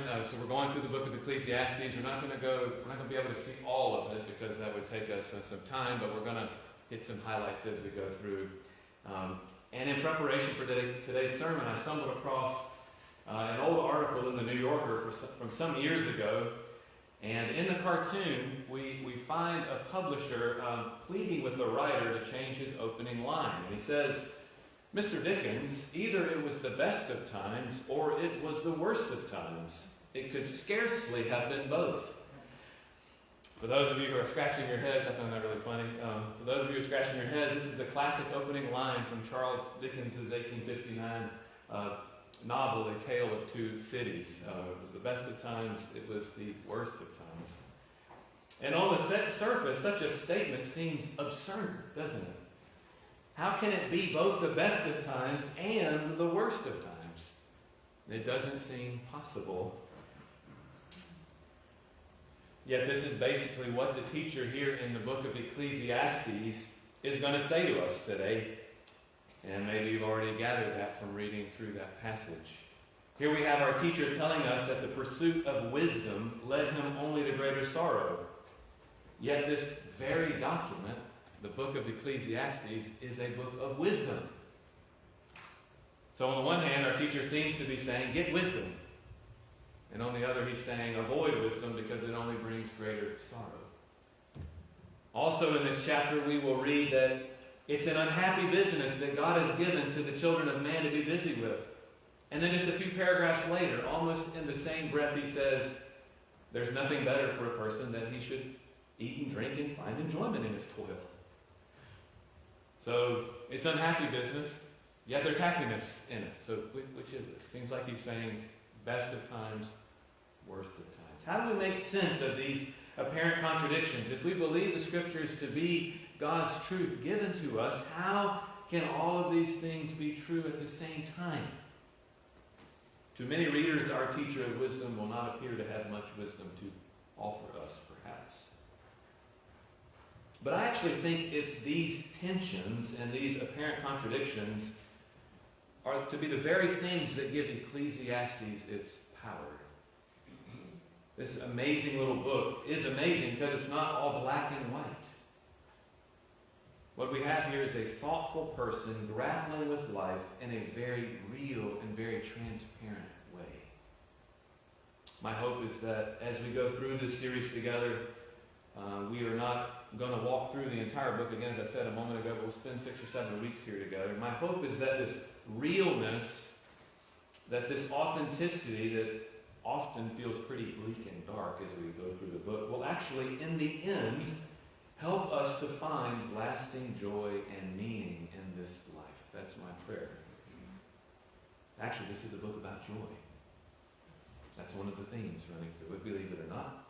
So we're going through the book of Ecclesiastes. We're not going to be able to see all of it because that would take us some time, but we're going to hit some highlights as we go through. And in preparation for today's sermon, I stumbled across an old article in the New Yorker from some years ago. And in the cartoon, we find a publisher pleading with the writer to change his opening line. And he says, "Mr. Dickens, either it was the best of times or it was the worst of times. It could scarcely have been both." For those of you who are scratching your heads, I found that really funny. For those of you who are scratching your heads, this is the classic opening line from Charles Dickens' 1859 novel, A Tale of Two Cities. It was the best of times, it was the worst of times. And on the surface, such a statement seems absurd, doesn't it? How can it be both the best of times and the worst of times? It doesn't seem possible. Yet this is basically what the teacher here in the book of Ecclesiastes is going to say to us today. And maybe you've already gathered that from reading through that passage. Here we have our teacher telling us that the pursuit of wisdom led him only to greater sorrow. Yet this very document, the book of Ecclesiastes, is a book of wisdom. So on the one hand, our teacher seems to be saying, get wisdom. And on the other, he's saying, avoid wisdom because it only brings greater sorrow. Also in this chapter, we will read that it's an unhappy business that God has given to the children of man to be busy with. And then just a few paragraphs later, almost in the same breath, he says, there's nothing better for a person than he should eat and drink and find enjoyment in his toil. So it's unhappy business, yet there's happiness in it. So which is it? Seems like he's saying best of times, worst of times. How do we make sense of these apparent contradictions? If we believe the Scriptures to be God's truth given to us, how can all of these things be true at the same time? To many readers, our teacher of wisdom will not appear to have much wisdom to offer us, perhaps. But I actually think it's these tensions and these apparent contradictions are to be the very things that give Ecclesiastes its power. This amazing little book is amazing because it's not all black and white. What we have here is a thoughtful person grappling with life in a very real and very transparent way. My hope is that as we go through this series together, we are not going to walk through the entire book again, as I said a moment ago, but we'll spend 6 or 7 weeks here together. My hope is that this realness, that this authenticity that often feels pretty bleak and dark as we go through the book, will actually, in the end, help us to find lasting joy and meaning in this life. That's my prayer. Actually, this is a book about joy. That's one of the themes running through it, believe it or not.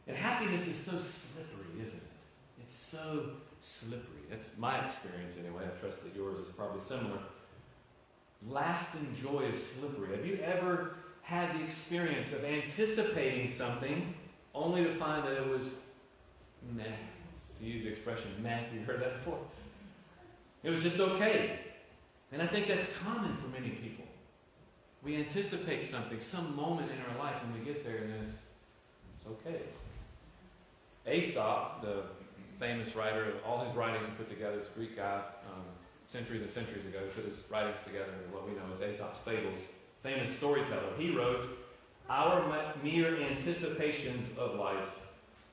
And happiness is so slippery, isn't it? It's so slippery. That's my experience anyway. I trust that yours is probably similar. Lasting joy is slippery. Have you ever had the experience of anticipating something only to find that it was meh? To use the expression meh, you heard that before? It was just okay. And I think that's common for many people. We anticipate something, some moment in our life, and we get there and it's okay. Aesop, the famous writer, all his writings are put together, this Greek guy, centuries and centuries ago, put his writings together in what we know as Aesop's Fables. Famous storyteller. He wrote, "Our mere anticipations of life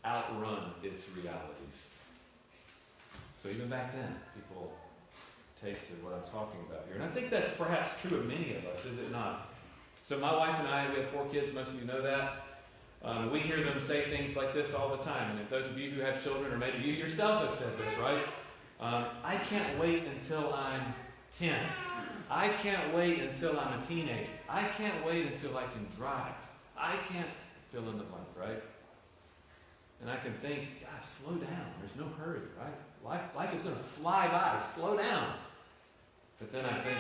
outrun its realities." So even back then, people tasted what I'm talking about here. And I think that's perhaps true of many of us, is it not? So my wife and I, we have 4 kids, most of you know that. We hear them say things like this all the time. And if those of you who have children, or maybe you yourself have said this, right? I can't wait until I'm 10. I can't wait until I'm a teenager. I can't wait until I can drive. I can't fill in the blank, right? And I can think, God, slow down. There's no hurry, right? Life is going to fly by. Slow down. But then I think,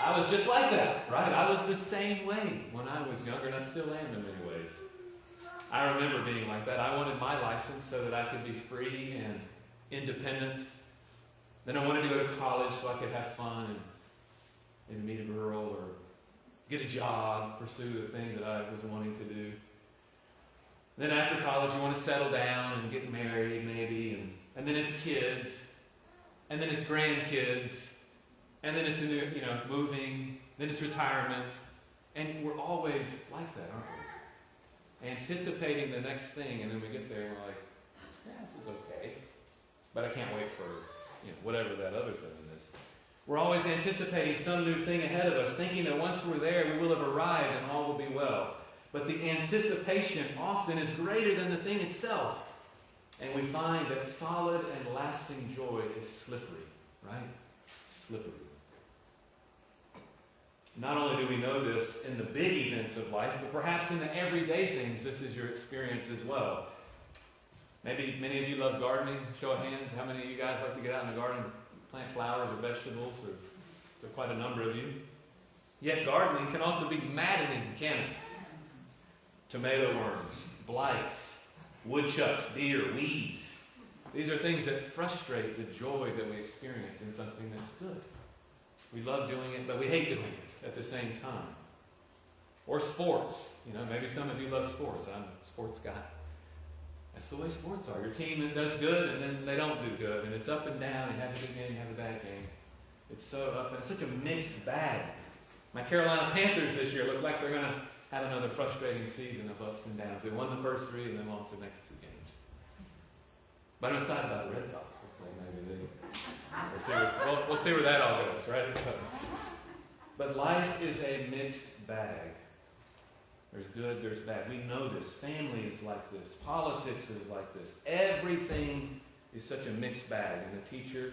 I was just like that, right? I was the same way when I was younger, and I still am in many ways. I remember being like that. I wanted my license so that I could be free and independent. Then I wanted to go to college so I could have fun and meet a girl or get a job, pursue the thing that I was wanting to do. Then after college, you want to settle down and get married, maybe, and then it's kids, and then it's grandkids, and then it's moving, then it's retirement, and we're always like that, aren't we? Anticipating the next thing, and then we get there and we're like, this is okay, but I can't wait for whatever that other thing is. We're always anticipating some new thing ahead of us, thinking that once we're there, we will have arrived and all will be well. But the anticipation often is greater than the thing itself. And we find that solid and lasting joy is slippery, right? Slippery. Not only do we know this in the big events of life, but perhaps in the everyday things, this is your experience as well. Maybe many of you love gardening. Show of hands. How many of you guys like to get out in the garden and plant flowers or vegetables? Or there are quite a number of you. Yet gardening can also be maddening, can't it? Tomato worms, blights, woodchucks, deer, weeds. These are things that frustrate the joy that we experience in something that's good. We love doing it, but we hate doing it at the same time. Or sports. Maybe some of you love sports. I'm a sports guy. That's the way sports are. Your team does good, and then they don't do good. And it's up and down. You have a good game, you have a bad game. It's so up, and it's such a mixed bag. My Carolina Panthers this year look like they're going to have another frustrating season of ups and downs. They won the first 3 and then lost the next 2 games. But I'm excited about the Red Sox. Looks like maybe we'll see where that all goes, right? But life is a mixed bag. There's good, there's bad. We know this. Family is like this. Politics is like this. Everything is such a mixed bag. And the teacher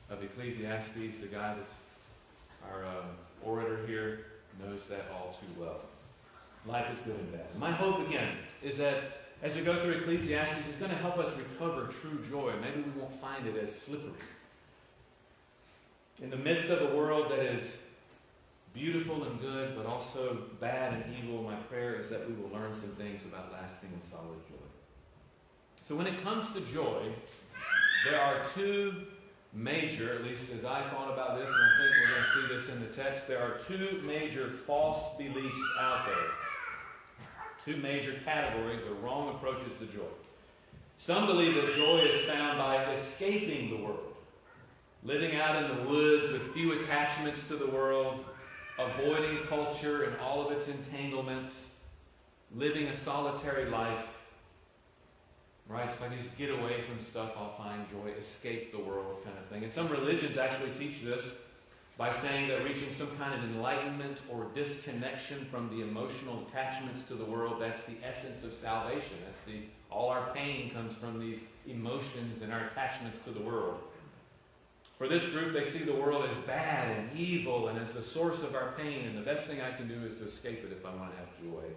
of Ecclesiastes, the guy that's our orator here, knows that all too well. Life is good and bad. My hope, again, is that as we go through Ecclesiastes, it's going to help us recover true joy. Maybe we won't find it as slippery. In the midst of a world that is beautiful and good, but also bad and evil, my prayer is that we will learn some things about lasting and solid joy. So when it comes to joy, there are 2 major, at least as I thought about this, and I think we're going to see this in the text, there are 2 major false beliefs out there. 2 major categories or wrong approaches to joy. Some believe that joy is found by escaping the world, living out in the woods with few attachments to the world, avoiding culture and all of its entanglements, living a solitary life. Right? If I can just get away from stuff, I'll find joy, escape the world kind of thing. And some religions actually teach this by saying that reaching some kind of enlightenment or disconnection from the emotional attachments to the world, that's the essence of salvation. All our pain comes from these emotions and our attachments to the world. For this group, they see the world as bad and evil and as the source of our pain, and the best thing I can do is to escape it if I want to have joy.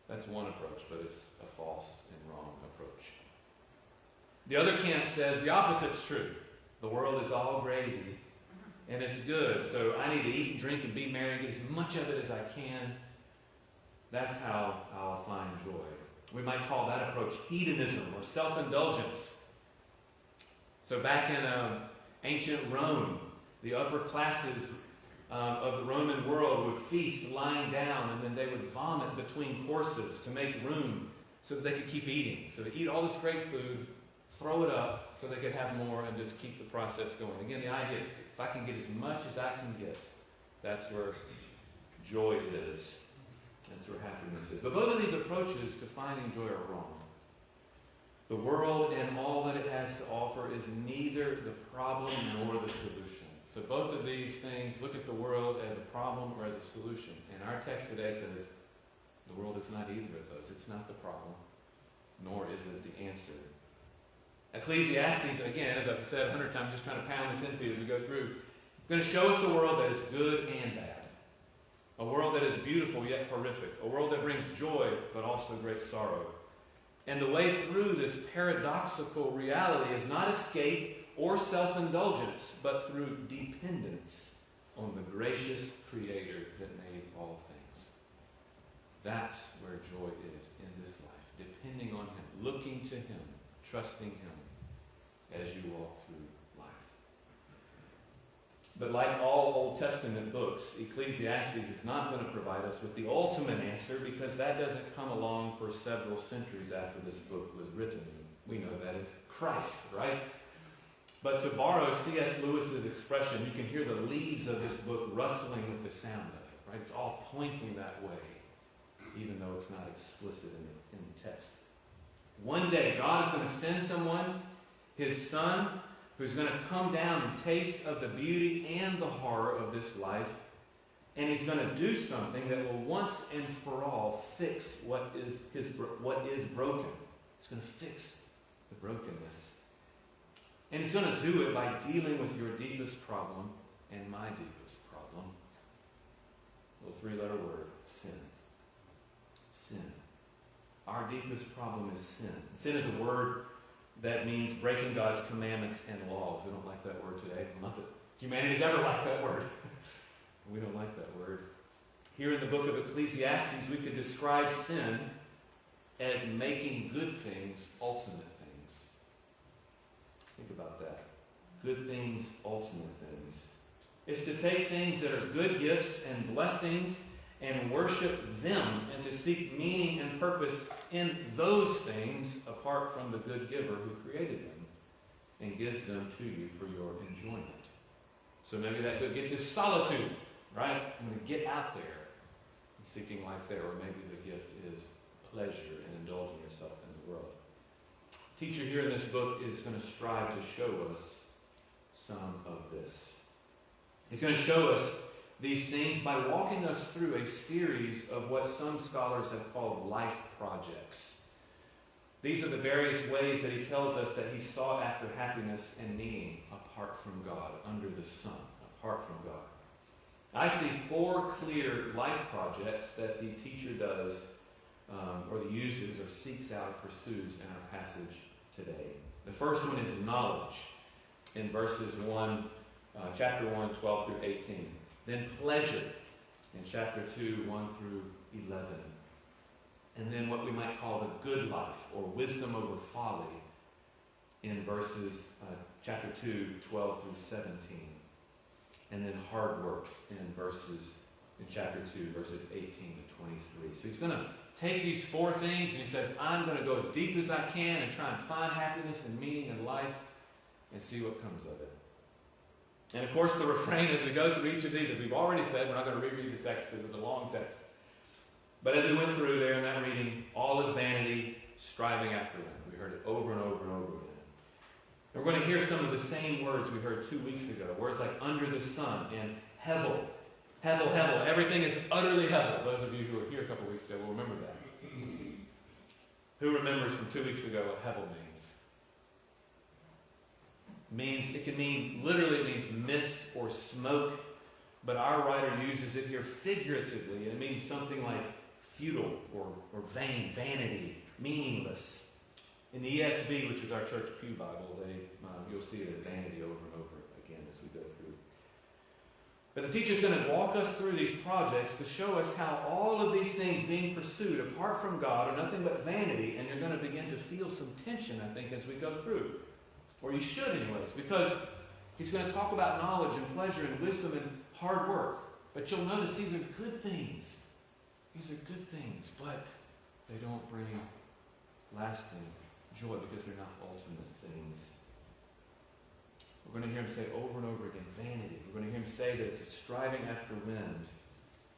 That's one approach, but it's a false and wrong approach. The other camp says the opposite's true. The world is all gravy, and it's good, so I need to eat and drink and be merry and get as much of it as I can. That's how I'll find joy. We might call that approach hedonism or self-indulgence. So back in ancient Rome, the upper classes of the Roman world would feast lying down, and then they would vomit between courses to make room so that they could keep eating. So they eat all this great food, throw it up so they could have more and just keep the process going. Again, the idea, if I can get as much as I can get, that's where joy is. That's where happiness is. But both of these approaches to finding joy are wrong. The world and all that it has to offer is neither the problem nor the solution. So both of these things look at the world as a problem or as a solution. And our text today says the world is not either of those. It's not the problem, nor is it the answer. Ecclesiastes, again, as I've said 100 times, just trying to pound this into you as we go through, going to show us a world that is good and bad. A world that is beautiful yet horrific. A world that brings joy but also great sorrow. And the way through this paradoxical reality is not escape or self-indulgence, but through dependence on the gracious Creator that made all things. That's where joy is in this life. Depending on Him, looking to Him, trusting Him as you walk through life. But like all Old Testament books, Ecclesiastes is not going to provide us with the ultimate answer, because that doesn't come along for several centuries after this book was written. We know that is Christ, right? But to borrow C.S. Lewis's expression, you can hear the leaves of this book rustling with the sound of it, right? It's all pointing that way, even though it's not explicit in the text. One day, God is going to send someone, his Son, who's going to come down and taste of the beauty and the horror of this life, and he's going to do something that will once and for all fix what is broken. It's going to fix the brokenness. And he's going to do it by dealing with your deepest problem and my deepest problem. Little three-letter word, sin. Sin. Our deepest problem is sin. Sin is a word that means breaking God's commandments and laws. We don't like that word today. Not that humanity's ever liked that word. We don't like that word. Here in the book of Ecclesiastes, we could describe sin as making good things ultimate things. Think about that. Good things, ultimate things. It's to take things that are good gifts and blessings and worship them, and to seek meaning and purpose in those things apart from the good giver who created them and gives them to you for your enjoyment. So maybe that good gift is solitude, right? I'm going to get out there and seeking life there. Or maybe the gift is pleasure and indulging yourself in the world. The teacher here in this book is going to strive to show us some of this. He's going to show us these things by walking us through a series of what some scholars have called life projects. These are the various ways that he tells us that he sought after happiness and meaning apart from God, under the sun, apart from God. I see four clear life projects that the teacher does, or uses, or seeks out, or pursues in our passage today. The first one is knowledge, in verses chapter 1, 12 through 18. Then pleasure in chapter 2, 1 through 11. And then what we might call the good life, or wisdom over folly, in chapter 2, 12 through 17. And then hard work in chapter 2, verses 18 to 23. So he's going to take these four things and he says, I'm going to go as deep as I can and try and find happiness and meaning in life and see what comes of it. And of course, the refrain as we go through each of these, as we've already said, we're not going to reread the text because it's a long text. But as we went through there in that reading, all is vanity, striving after wind. We heard it over and over and over again. And we're going to hear some of the same words we heard 2 weeks ago. Words like under the sun and hevel. Hevel, hevel. Everything is utterly hevel. Those of you who were here a couple weeks ago will remember that. Who remembers from 2 weeks ago what hevel means? Literally it means mist or smoke, but our writer uses it here figuratively. It means something like futile or vain, vanity, meaningless. In the ESV, which is our church pew Bible, you'll see it as vanity over and over again as we go through. But the teacher's going to walk us through these projects to show us how all of these things being pursued apart from God are nothing but vanity, and you're going to begin to feel some tension, I think, as we go through. Or you should anyways, because he's going to talk about knowledge and pleasure and wisdom and hard work. But you'll notice these are good things. These are good things, but they don't bring lasting joy because they're not ultimate things. We're going to hear him say over and over again, vanity. We're going to hear him say that it's a striving after wind,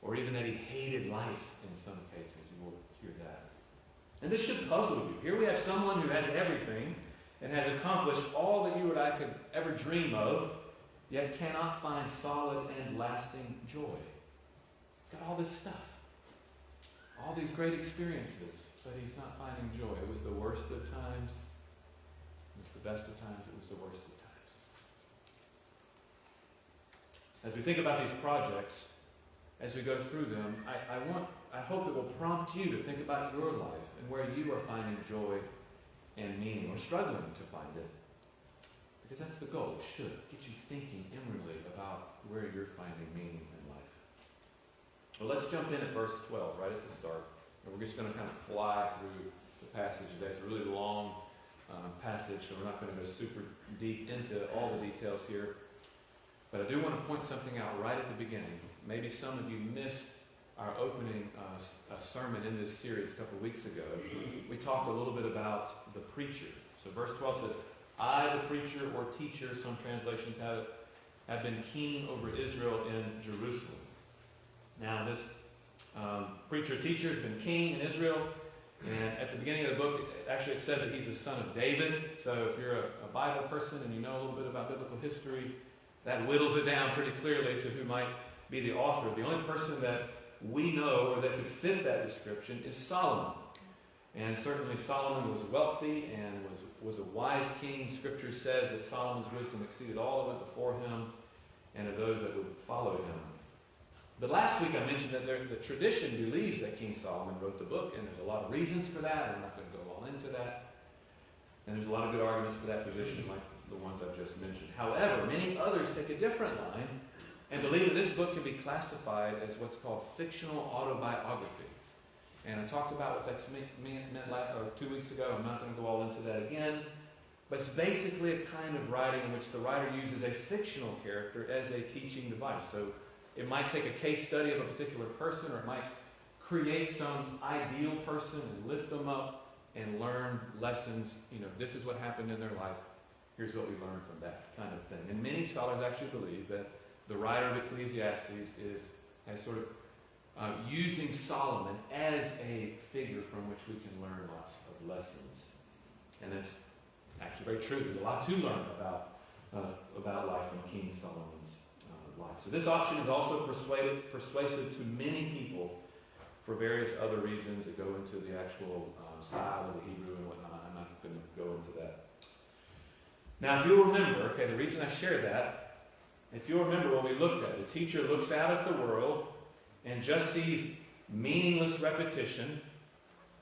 or even that he hated life in some cases. You will hear that. And this should puzzle you. Here we have someone who has everything and has accomplished all that you and I could ever dream of, yet cannot find solid and lasting joy. He's got all this stuff, all these great experiences, but he's not finding joy. It was the worst of times. It was the best of times. It was the worst of times. As we think about these projects, as we go through them, I hope it will prompt you to think about your life and where you are finding joy and meaning, or struggling to find it. Because that's the goal. It should get you thinking inwardly about where you're finding meaning in life. Well, let's jump in at verse 12, right at the start. And we're just going to kind of fly through the passage today. It's a really long passage, so we're not going to go super deep into all the details here. But I do want to point something out right at the beginning. Maybe some of you missed our opening sermon in this series a couple of weeks ago. We talked a little bit about the preacher. So verse 12 says, I, the preacher or teacher, some translations have it, have been king over Israel in Jerusalem. Now this preacher-teacher has been king in Israel. And at the beginning of the book, it says that he's the son of David. So if you're a Bible person and you know a little bit about biblical history, that whittles it down pretty clearly to who might be the author. The only person that we know or that could fit that description is Solomon. And certainly Solomon was wealthy and was a wise king. Scripture says that Solomon's wisdom exceeded all that went before him and of those that would follow him. But last week I mentioned that the tradition believes that King Solomon wrote the book, and there's a lot of reasons for that. I'm not going to go all into that. And there's a lot of good arguments for that position, like the ones I've just mentioned. However, many others take a different line and believe that this book can be classified as what's called fictional autobiography. And I talked about what that's meant 2 weeks ago. I'm not going to go all into that again. But it's basically a kind of writing in which the writer uses a fictional character as a teaching device. So it might take a case study of a particular person, or it might create some ideal person and lift them up and learn lessons. You know, this is what happened in their life. Here's what we learned from that kind of thing. And many scholars actually believe that the writer of Ecclesiastes has sort of using Solomon as a figure from which we can learn lots of lessons. And that's actually very true. There's a lot to learn about life from King Solomon's life. So this option is also persuasive to many people for various other reasons that go into the actual style of the Hebrew and whatnot. I'm not going to go into that. Now, if you'll remember, the reason I share that, if you'll remember what we looked at, the teacher looks out at the world and just sees meaningless repetition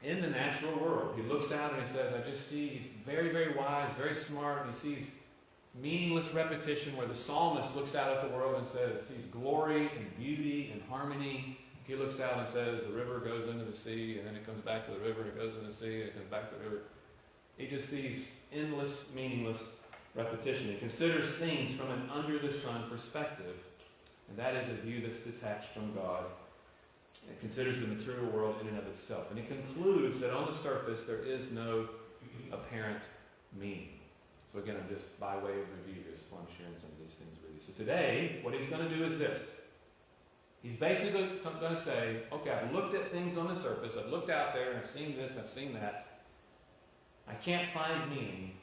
in the natural world. He looks out and he says, I just see, he's very, very wise, very smart, and he sees meaningless repetition where the psalmist looks out at the world and sees glory and beauty and harmony. He looks out and says, the river goes into the sea, and then it comes back to the river, it goes into the sea, it comes back to the river. He just sees endless, meaningless repetition. He considers things from an under-the-sun perspective, and that is a view that's detached from God. It considers the material world in and of itself. And he concludes that on the surface there is no apparent meaning. So again, I'm just by way of review here, so I'm sharing some of these things with you. So today, what he's going to do is this. He's basically going to say, okay, I've looked at things on the surface, I've looked out there, and I've seen this, I've seen that. I can't find meaning,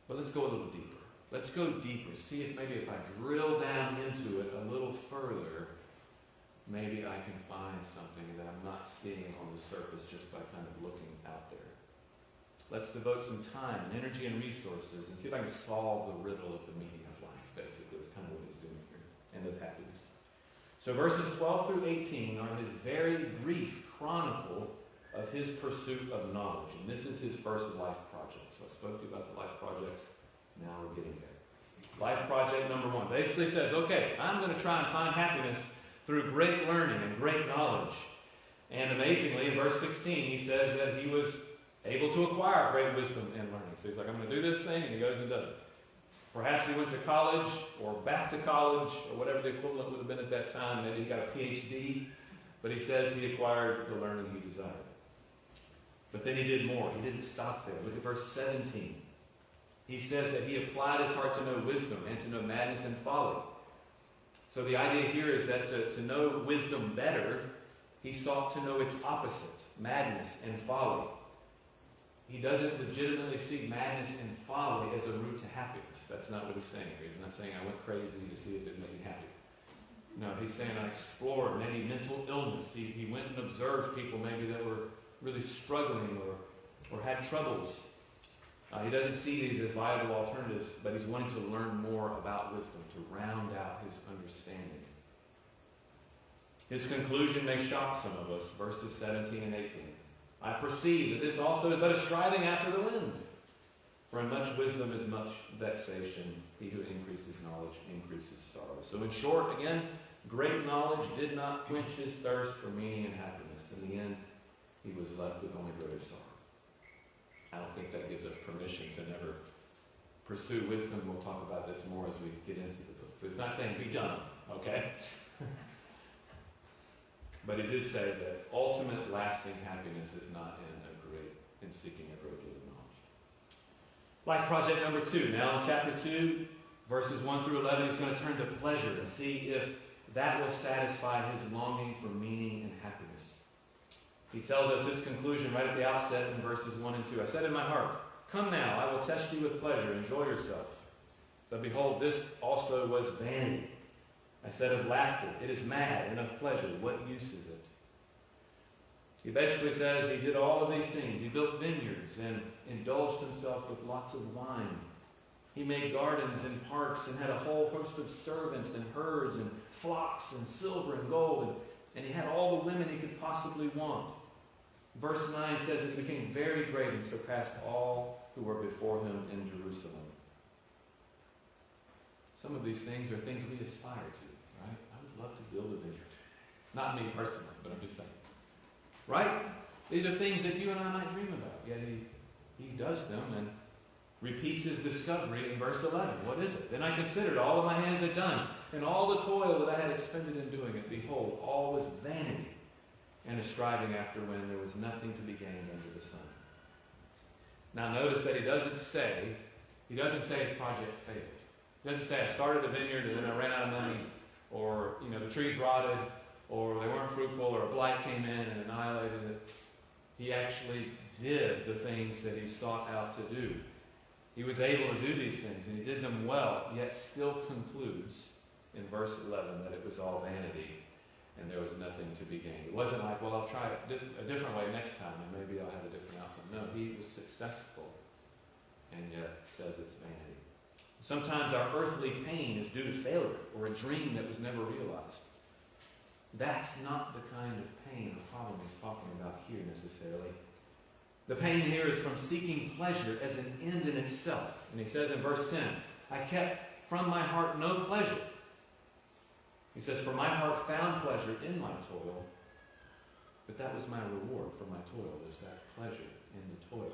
but let's go a little deeper. Let's go deeper. See if maybe if I drill down into it a little further, maybe I can find something that I'm not seeing on the surface just by kind of looking out there. Let's devote some time and energy and resources and see if I can solve the riddle of the meaning of life, basically. That's kind of what he's doing here, and of happiness. So verses 12 through 18 are his very brief chronicle of his pursuit of knowledge. And this is his first life project. So I spoke to you about the life projects. Now we're getting there. Life project number 1 basically says, okay, I'm going to try and find happiness through great learning and great knowledge. And amazingly, in verse 16, he says that he was able to acquire great wisdom and learning. So he's like, I'm going to do this thing, and he goes and does it. Perhaps he went to college or back to college or whatever the equivalent would have been at that time. Maybe he got a PhD, but he says he acquired the learning he desired. But then he did more. He didn't stop there. Look at verse 17. He says that he applied his heart to know wisdom and to know madness and folly. So the idea here is that to know wisdom better, he sought to know its opposite, madness and folly. He doesn't legitimately see madness and folly as a route to happiness. That's not what he's saying here. He's not saying I went crazy to see if it made me happy. No, he's saying I explored maybe mental illness. He went and observed people maybe that were really struggling or had troubles. He doesn't see these as viable alternatives, but he's wanting to learn more about wisdom, to round out his understanding. His conclusion may shock some of us, verses 17 and 18. I perceive that this also is but a striving after the wind. For in much wisdom is much vexation. He who increases knowledge increases sorrow. So in short, again, great knowledge did not quench his thirst for meaning and happiness. In the end, he was left with only greater sorrow. I don't think that gives us permission to never pursue wisdom. We'll talk about this more as we get into the book. So it's not saying be done, okay? But he did say that ultimate lasting happiness is not in seeking a great deal of knowledge. Life project number 2. Now in chapter 2, verses 1 through 11, he's going to turn to pleasure and see if that will satisfy his longing for meaning and happiness. He tells us this conclusion right at the outset in verses 1 and 2. I said in my heart, come now, I will test you with pleasure. Enjoy yourself. But behold, this also was vanity. I said of laughter, it is mad, and of pleasure, what use is it? He basically says he did all of these things. He built vineyards and indulged himself with lots of wine. He made gardens and parks and had a whole host of servants and herds and flocks and silver and gold. And he had all the women he could possibly want. Verse 9 says that he became very great and surpassed all who were before him in Jerusalem. Some of these things are things we aspire to, right? I would love to build a vineyard. Not me personally, but I'm just saying. Right? These are things that you and I might dream about. Yet he does them and repeats his discovery in verse 11. What is it? Then I considered all that my hands had done, and all the toil that I had expended in doing it. Behold, all was vanity, and a striving after when there was nothing to be gained under the sun. Now notice that he doesn't say his project failed. He doesn't say I started a vineyard and then I ran out of money, or the trees rotted, or they weren't fruitful, or a blight came in and annihilated it. He actually did the things that he sought out to do. He was able to do these things, and he did them well, yet still concludes in verse 11 that it was all vanity and there was nothing to be gained. It wasn't like, well, I'll try it a different way next time and maybe I'll have a different outcome. No, he was successful and yet says it's vanity. Sometimes our earthly pain is due to failure or a dream that was never realized. That's not the kind of pain or problem he's talking about here necessarily. The pain here is from seeking pleasure as an end in itself. And he says in verse 10, I kept from my heart no pleasure. He says, for my heart found pleasure in my toil, but that was my reward for my toil, was that pleasure in the toil.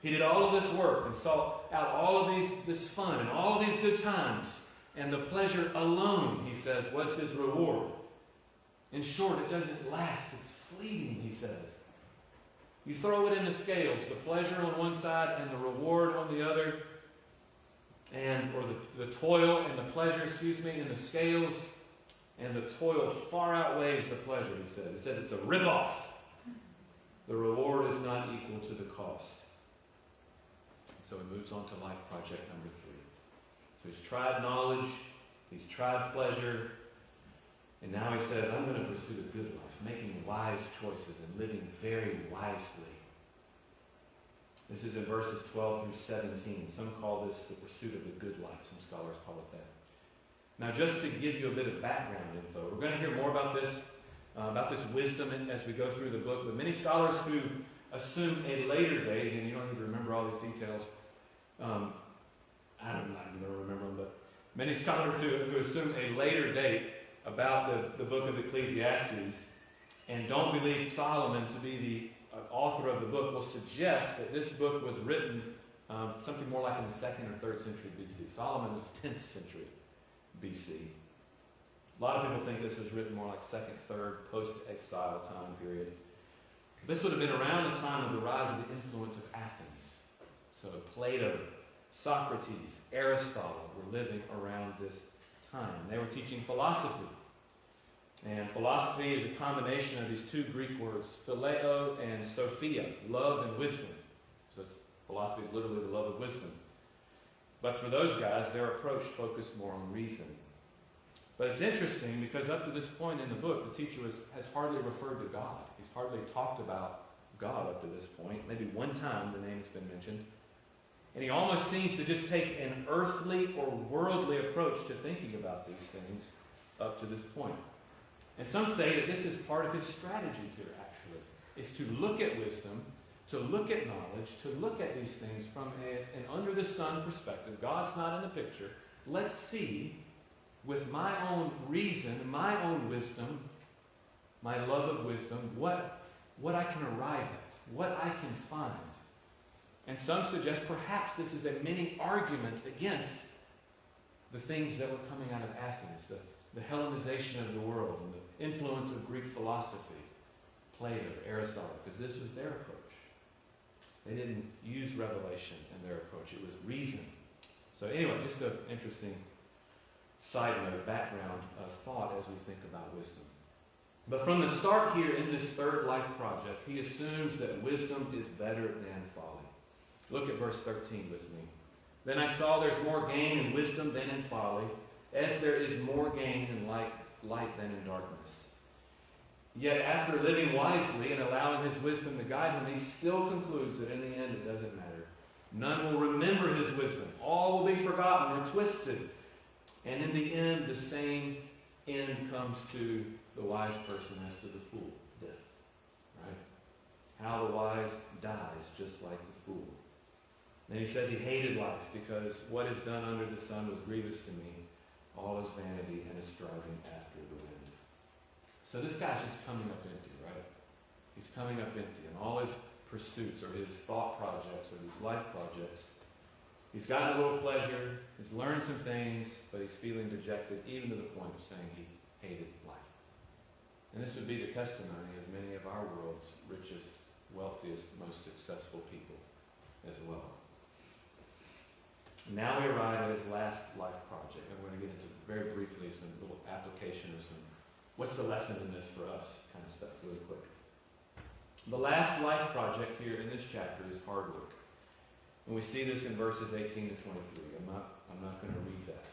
He did all of this work and saw out all of this fun and all of these good times, and the pleasure alone, he says, was his reward. In short, it doesn't last. It's fleeting, he says. You throw it in the scales, the pleasure on one side and the reward on the other, or the toil and the pleasure, in the scales, and the toil far outweighs the pleasure, he says. He says it's a rip-off. The reward is not equal to the cost. So he moves on to life project number 3. So he's tried knowledge, he's tried pleasure, and now he says, I'm going to pursue a good life, making wise choices and living very wisely. This is in verses 12 through 17. Some call this the pursuit of the good life. Some scholars call it that. Now, just to give you a bit of background info, we're going to hear more about this wisdom as we go through the book. But many scholars who assume a later date, and you don't need to remember all these details, I'm not going to remember them, but many scholars who assume a later date about the book of Ecclesiastes and don't believe Solomon to be the author of the book will suggest that this book was written something more like in the 2nd or 3rd century BC. Solomon was 10th century BC. A lot of people think this was written more like 2nd, 3rd, post-exile time period. This would have been around the time of the rise of the influence of Athens. So Plato, Socrates, Aristotle were living around this time. They were teaching philosophy. And philosophy is a combination of these two Greek words, phileo and sophia, love and wisdom. So philosophy is literally the love of wisdom. But for those guys, their approach focused more on reason. But it's interesting because up to this point in the book, the teacher has hardly referred to God. He's hardly talked about God up to this point. Maybe one time the name's been mentioned. And he almost seems to just take an earthly or worldly approach to thinking about these things up to this point. And some say that this is part of his strategy here, actually, is to look at wisdom, to look at knowledge, to look at these things from an under-the-sun perspective. God's not in the picture. Let's see, with my own reason, my own wisdom, my love of wisdom, what I can arrive at, what I can find. And some suggest perhaps this is a mini argument against the things that were coming out of Athens, the Hellenization of the world, and the influence of Greek philosophy, Plato, Aristotle, because this was their approach. They didn't use revelation in their approach. It was reason. So anyway, just an interesting side note, background of thought as we think about wisdom. But from the start here in this third life project, he assumes that wisdom is better than folly. Look at verse 13 with me. Then I saw there's more gain in wisdom than in folly, as there is more gain in light than in darkness. Yet after living wisely and allowing his wisdom to guide him, he still concludes that in the end it doesn't matter. None will remember his wisdom. All will be forgotten or twisted. And in the end, the same end comes to the wise person as to the fool, death. Right? How the wise dies just like the fool. Then he says he hated life because what is done under the sun was grievous to me. All is vanity and is striving after the wind. So this guy's just coming up empty, right? He's coming up empty, and all his pursuits or his thought projects or these life projects, he's gotten a little pleasure, he's learned some things, but he's feeling dejected, even to the point of saying he hated life. And this would be the testimony of many of our world's richest, wealthiest, most successful people as well. Now we arrive at his last life project, and we're going to get into very briefly some little application of some, what's the lesson in this for us, kind of stuff really quick. The last life project here in this chapter is hard work. And we see this in verses 18 to 23. I'm not going to read that.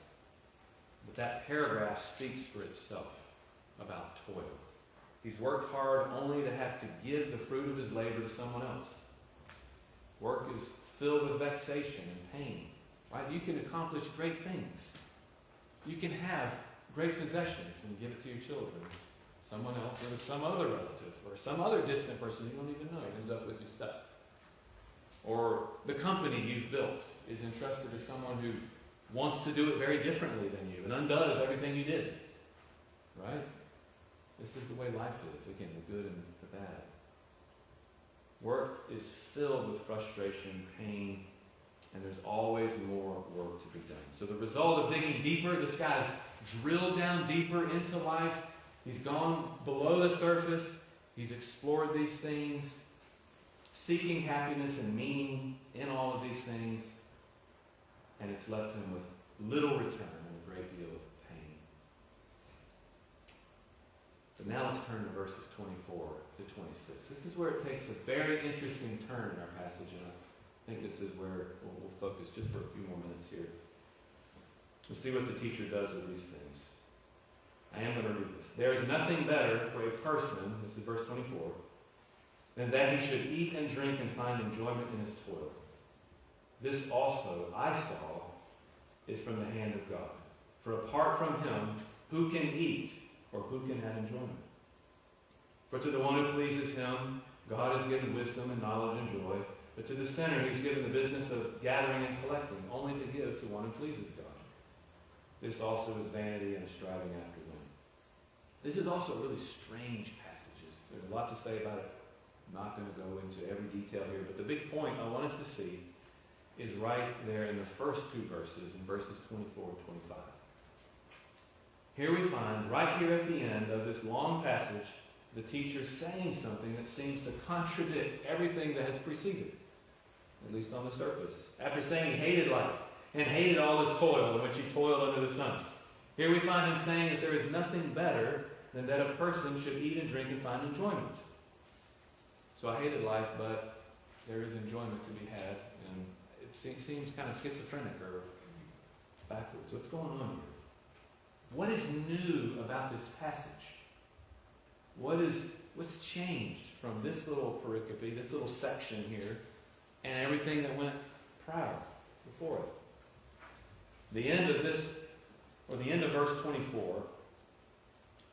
But that paragraph speaks for itself about toil. He's worked hard only to have to give the fruit of his labor to someone else. Work is filled with vexation and pain. Right? You can accomplish great things. You can have great possessions and give it to your children. Someone else or some other relative or some other distant person you don't even know ends up with your stuff. Or the company you've built is entrusted to someone who wants to do it very differently than you and undoes everything you did. Right? This is the way life is. Again, the good and the bad. Work is filled with frustration, pain, and there's always more work to be done. So the result of digging deeper, this guy's drilled down deeper into life. He's gone below the surface. He's explored these things, seeking happiness and meaning in all of these things. And it's left him with little return and a great deal of pain. So now let's turn to verses 24 to 26. This is where it takes a very interesting turn in our passage. And I think this is where we'll focus just for a few more minutes here. We'll see what the teacher does with these things. I am going to read this. There is nothing better for a person, this is verse 24, than that he should eat and drink and find enjoyment in his toil. This also, I saw, is from the hand of God. For apart from him, who can eat or who can have enjoyment? For to the one who pleases him, God has given wisdom and knowledge and joy. But to the sinner, he's given the business of gathering and collecting, only to give to one who pleases God. This also is vanity and striving after wind. This is also really strange passages. There's a lot to say about it. I'm not going to go into every detail here, but the big point I want us to see is right there in the first two verses, in verses 24 and 25. Here we find, right here at the end of this long passage, the teacher saying something that seems to contradict everything that has preceded, at least on the surface. After saying he hated life and hated all this toil in which he toiled under the sun, here we find him saying that there is nothing better than that a person should eat and drink and find enjoyment. So I hated life, but there is enjoyment to be had, and it seems kind of schizophrenic or backwards. What's going on here? What is new about this passage? What's changed from this little pericope, this little section here, and everything that went prior, before it? The end of this, or the end of verse 24,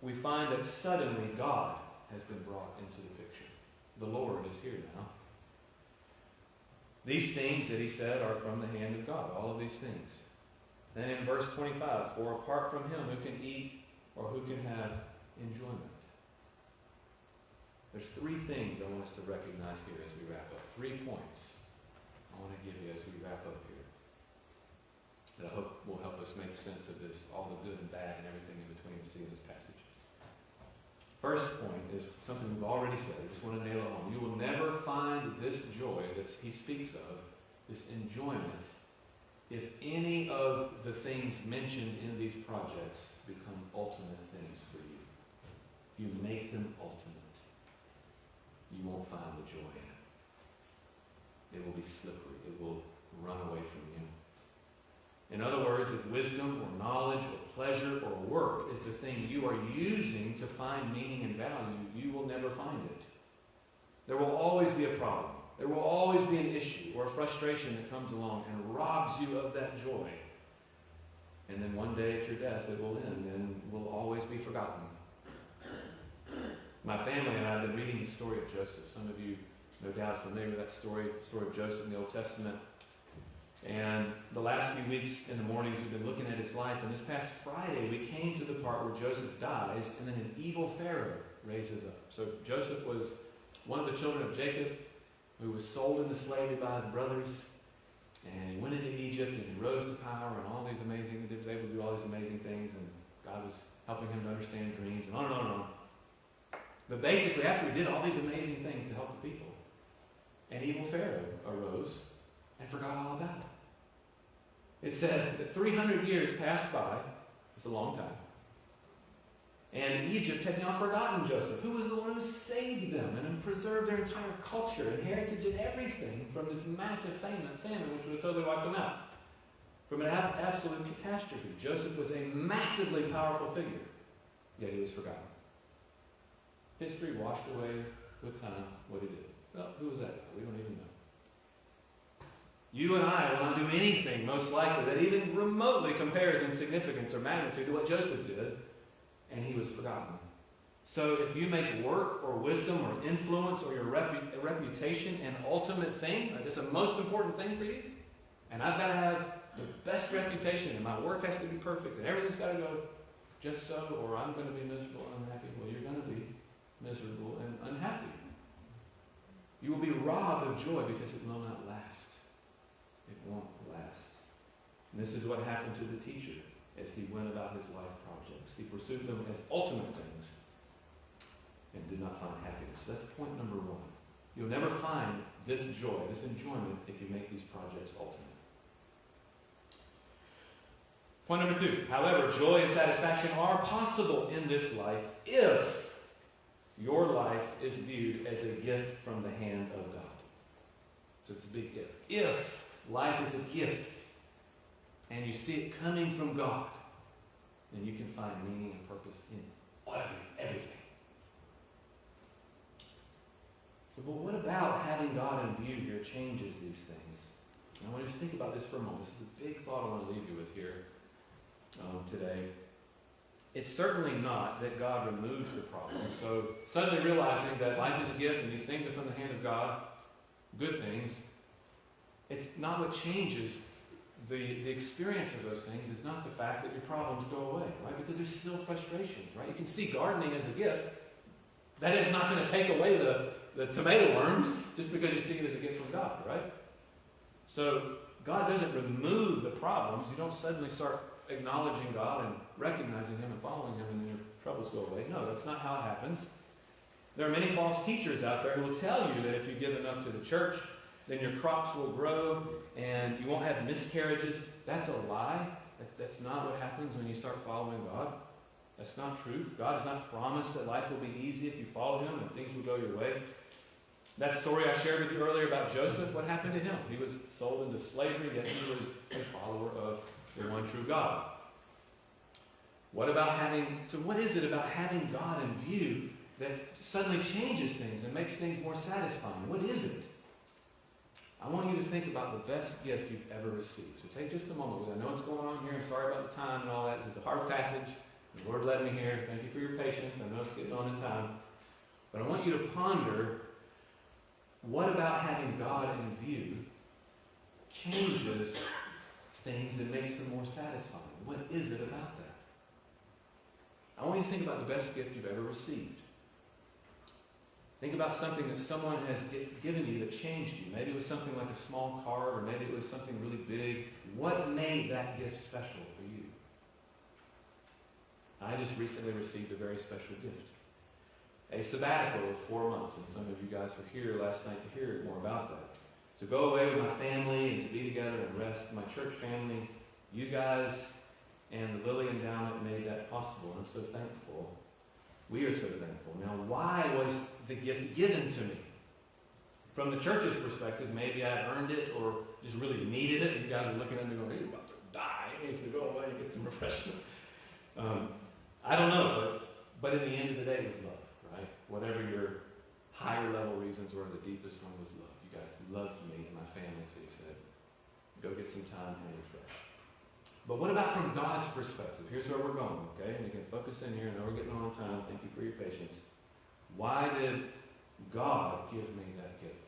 we find that suddenly God has been brought into the picture. The Lord is here now. These things that he said are from the hand of God, all of these things. Then in verse 25, for apart from him, who can eat or who can have enjoyment? There's three things I want us to recognize here as we wrap up. 3 points I want to give you as we wrap up here. that I hope will help us make sense of this, all the good and bad and everything in between we see in this passage. First point is something we've already said. I just want to nail it home. You will never find this joy that he speaks of, this enjoyment, if any of the things mentioned in these projects become ultimate things for you. If you make them ultimate, you won't find the joy in it. It will be slippery. It will run away from you. In other words, if wisdom or knowledge or pleasure or work is the thing you are using to find meaning and value, you will never find it. There will always be a problem. There will always be an issue or a frustration that comes along and robs you of that joy. And then one day at your death it will end and will always be forgotten. My family and I have been reading the story of Joseph. Some of you no doubt are familiar with that story of Joseph in the Old Testament. And the last few weeks in the mornings we've been looking at his life, and this past Friday we came to the part where Joseph dies and then an evil Pharaoh raises up. So Joseph was one of the children of Jacob who was sold into slavery by his brothers, and he went into Egypt and he rose to power and all these amazing, he was able to do all these amazing things, and God was helping him to understand dreams and on and on and on. But basically after he did all these amazing things to help the people, an evil Pharaoh arose and forgot all about it. It says that 300 years passed by. It's a long time. And Egypt had now forgotten Joseph, who was the one who saved them and preserved their entire culture and heritage and everything from this massive famine which would have totally wiped them out. From an absolute catastrophe. Joseph was a massively powerful figure, yet he was forgotten. History washed away with time what he did. Well, who was that? We don't even know. You and I will not do anything, most likely, that even remotely compares in significance or magnitude to what Joseph did, and he was forgotten. So if you make work or wisdom or influence or your reputation an ultimate thing, like that's the most important thing for you, and I've got to have the best reputation, and my work has to be perfect, and everything's got to go just so, or I'm going to be miserable and unhappy. Well, you're going to be miserable and unhappy. You will be robbed of joy because it will not last. It won't last. And this is what happened to the teacher as he went about his life projects. He pursued them as ultimate things and did not find happiness. So that's point number one. You'll never find this joy, this enjoyment, if you make these projects ultimate. Point number two. However, joy and satisfaction are possible in this life if your life is viewed as a gift from the hand of God. So it's a big if. If life is a gift, and you see it coming from God, then you can find meaning and purpose in everything. But what about having God in view here changes these things? And I want you to think about this for a moment. This is a big thought I want to leave you with here today. It's certainly not that God removes the problem. So suddenly realizing that life is a gift and these things are from the hand of God, good things, it's not what changes the experience of those things. Is not the fact that your problems go away, right? Because there's still frustrations, right? You can see gardening as a gift. That is not going to take away the tomato worms just because you see it as a gift from God, right? So God doesn't remove the problems. You don't suddenly start acknowledging God and recognizing Him and following Him and your troubles go away. No, that's not how it happens. There are many false teachers out there who will tell you that if you give enough to the church, then your crops will grow and you won't have miscarriages. That's a lie. That's not what happens when you start following God. That's not truth. God has not promised that life will be easy if you follow Him and things will go your way. That story I shared with you earlier about Joseph, what happened to him? He was sold into slavery, yet he was a follower of the one true God. What is it about having God in view that suddenly changes things and makes things more satisfying? What is it? I want you to think about the best gift you've ever received. So take just a moment, because I know what's going on here. I'm sorry about the time and all that. This is a hard passage. The Lord led me here. Thank you for your patience. I know it's getting on in time. But I want you to ponder, what about having God in view changes things and makes them more satisfying? What is it about that? I want you to think about the best gift you've ever received. Think about something that someone has given you that changed you. Maybe it was something like a small card, or maybe it was something really big. What made that gift special for you? I just recently received a very special gift. A sabbatical of 4 months, and some of you guys were here last night to hear more about that. To go away with my family and to be together and rest. My church family, you guys, and the Lilly Endowment made that possible. I'm so thankful. We are so thankful. Now, why was the gift given to me? From the church's perspective, maybe I earned it or just really needed it. You guys are looking at me going, he's about to die. He needs to go away and get some refreshment. I don't know, but in the end of the day, it was love, right? Whatever your higher level reasons were, the deepest one was love. You guys loved me and my family, so you said, go get some time and refresh. But what about from God's perspective? Here's where we're going, okay? And you can focus in here. I know we're getting on time. Thank you for your patience. Why did God give me that gift?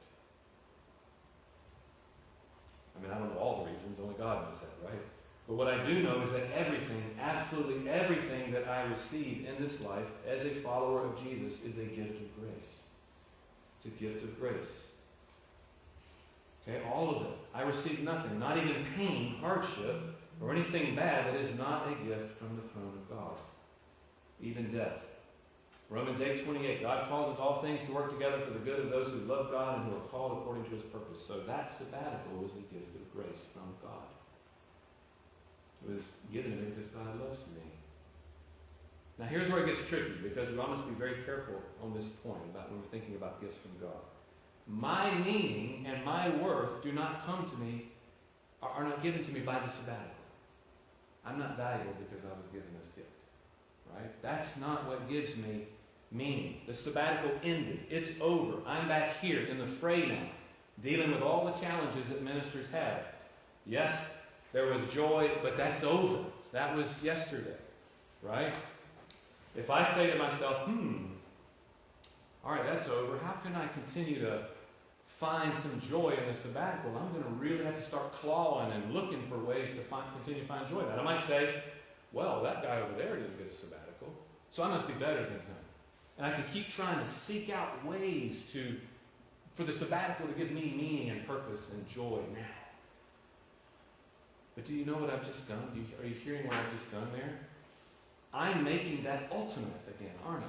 I mean, I don't know all the reasons. Only God knows that, right? But what I do know is that everything, absolutely everything that I receive in this life as a follower of Jesus is a gift of grace. It's a gift of grace. Okay, all of it. I receive nothing, not even pain, hardship, or anything bad that is not a gift from the throne of God. Even death. Romans 8:28, God causes all things to work together for the good of those who love God and who are called according to his purpose. So that sabbatical was a gift of grace from God. It was given to me because God loves me. Now here's where it gets tricky, because we all must be very careful on this point about when we're thinking about gifts from God. My meaning and my worth do not come to me, are not given to me by the sabbatical. I'm not valuable because I was given this gift. Right? That's not what gives me meaning. The sabbatical ended. It's over. I'm back here in the fray now, dealing with all the challenges that ministers have. Yes, there was joy, but that's over. That was yesterday. Right? If I say to myself, all right, that's over. How can I continue to find some joy in the sabbatical? I'm going to really have to start clawing and looking for ways to continue to find joy in that. I might say, well, that guy over there didn't get a sabbatical, so I must be better than him. And I can keep trying to seek out ways for the sabbatical to give me meaning and purpose and joy now. But do you know what I've just done? Are you hearing what I've just done there? I'm making that ultimate again, aren't I?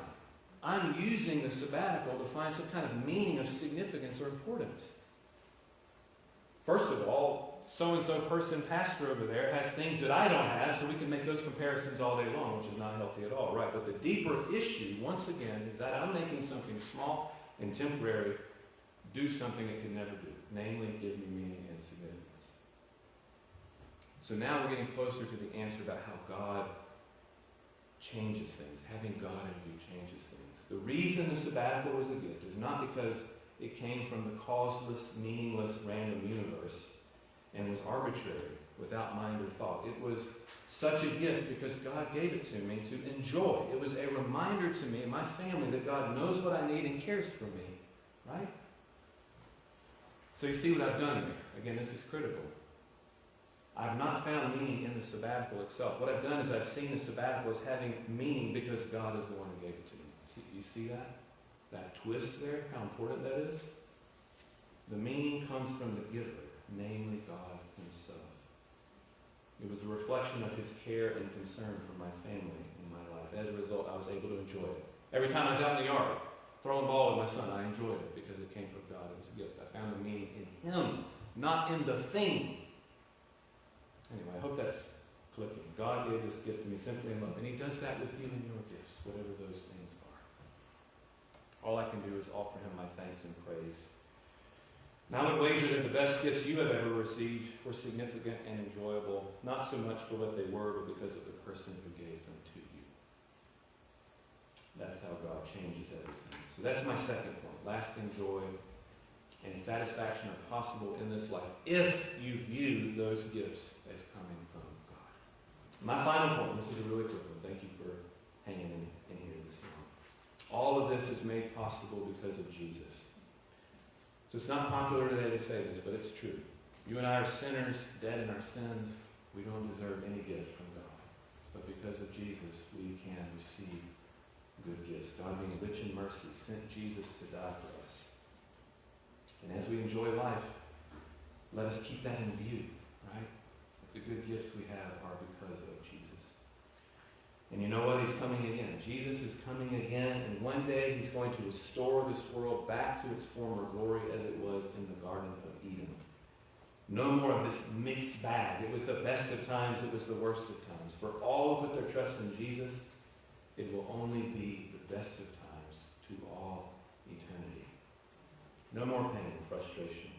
I'm using the sabbatical to find some kind of meaning of significance or importance. First of all, so-and-so person, pastor over there, has things that I don't have, so we can make those comparisons all day long, which is not healthy at all, right? But the deeper issue, once again, is that I'm making something small and temporary do something it can never do, namely give me meaning and significance. So now we're getting closer to the answer about how God changes things. Having God in view changes things. The reason the sabbatical was a gift is not because it came from the causeless, meaningless, random universe and was arbitrary, without mind or thought. It was such a gift because God gave it to me to enjoy. It was a reminder to me and my family that God knows what I need and cares for me. Right? So you see what I've done there. Again, this is critical. I've not found meaning in the sabbatical itself. What I've done is I've seen the sabbatical as having meaning because God is the one who gave it to me. You see that? That twist there? How important that is? The meaning comes from the giver, namely God himself. It was a reflection of his care and concern for my family in my life. As a result, I was able to enjoy it. Every time I was out in the yard, throwing ball with my son, I enjoyed it because it came from God. It was a gift. I found the meaning in him, not in the thing. Anyway, I hope that's clicking. God gave this gift to me simply in love, and he does that with you and your gifts, whatever those things are. All I can do is offer him my thanks and praise. Now I would wager that the best gifts you have ever received were significant and enjoyable, not so much for what they were, but because of the person who gave them to you. That's how God changes everything. So that's my second point. Lasting joy and satisfaction are possible in this life if you view those gifts as coming from God. My final point, this is a really quick one. Thank you for hanging in here this morning. All of this is made possible because of Jesus. So it's not popular today to say this, but it's true. You and I are sinners, dead in our sins. We don't deserve any gift from God. But because of Jesus, we can receive good gifts. God, being rich in mercy, sent Jesus to die for us. And as we enjoy life, let us keep that in view, right? The good gifts we have are because of Jesus. And you know what? He's coming again. Jesus is coming again, and one day he's going to restore this world back to its former glory as it was in the Garden of Eden. No more of this mixed bag. It was the best of times, it was the worst of times. For all who put their trust in Jesus, it will only be the best of times to all eternity. No more pain and frustration.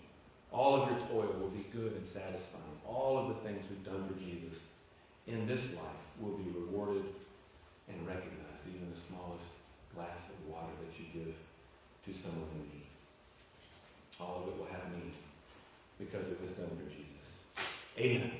All of your toil will be good and satisfying. All of the things we've done for Jesus in this life will be rewarded and recognized, even the smallest glass of water that you give to someone in need. All of it will have meaning because it was done for Jesus. Amen.